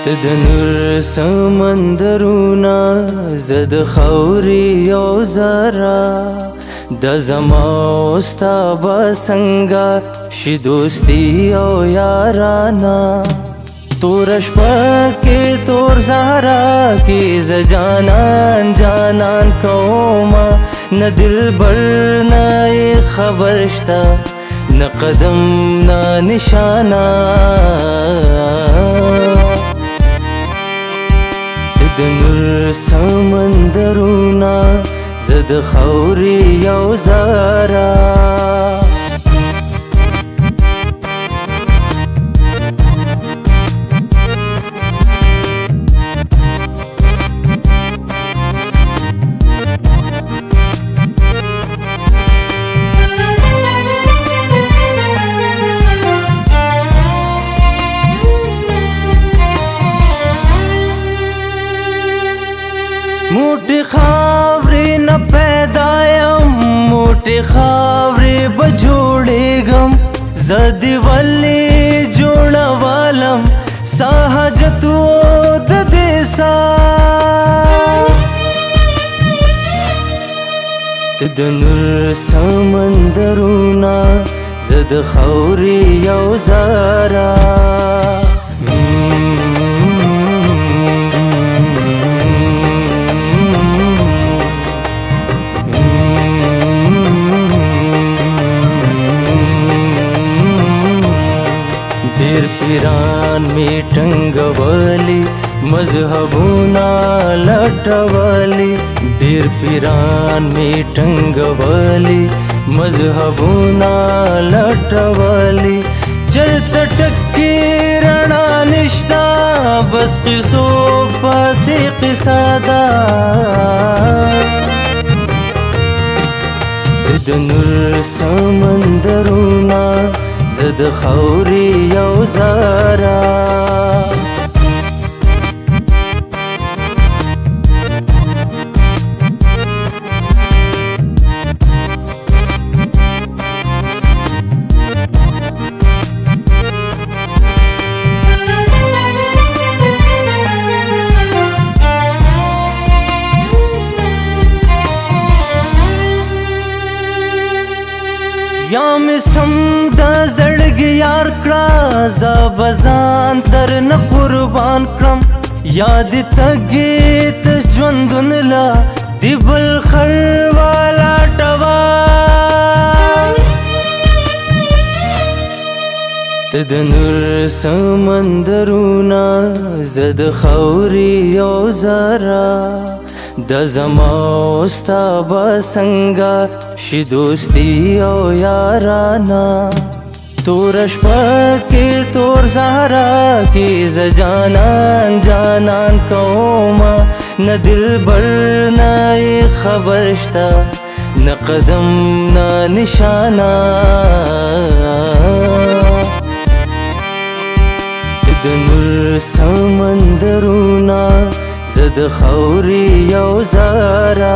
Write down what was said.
د نور سمندرونا زد خوري او زرا د زما استا بسنگا شي دوستی او یارانا تورش پاکه تور زهرا کی ز جانان جانان کوما نه دلبر نه خبر شتا نه قدم نه نشانا د نور سمندرونا زد خوري او زرا मोटे खावरे न पैदायम मोटे खावरे बजोड़ेगम जद वल्ले जोड़ा वालम साहजत वो देसा तदनुर समंदरुना जद खौरी यौ ज़ारा पिरान में टंगवाली मजहबुना लटवाली बीर पिरान में टंगवाली मजहबुना लटवाली चरत टक्की रणा निश्ता बस किसो पासे किसादा दनुर समंदरुना जद खौरी यौ ज़ारा या में समदा जड़ग यार कड़ा जा बजान तर न कुर्बान क्रम याद तगीत ज्वंदुनला दिबल खरवाला टवा तदनुर समंदरुना जद खौरी यौ ज़ारा द जमा उस्ता बसंगा शि दोस्ती ओ याराना तोरश पके तोर ज़हरा की ज जानान जानान कौमा न दिलबर न खबर शता न कदम न निशाना दनुर समंदरुना जद खौरी यौ ज़ारा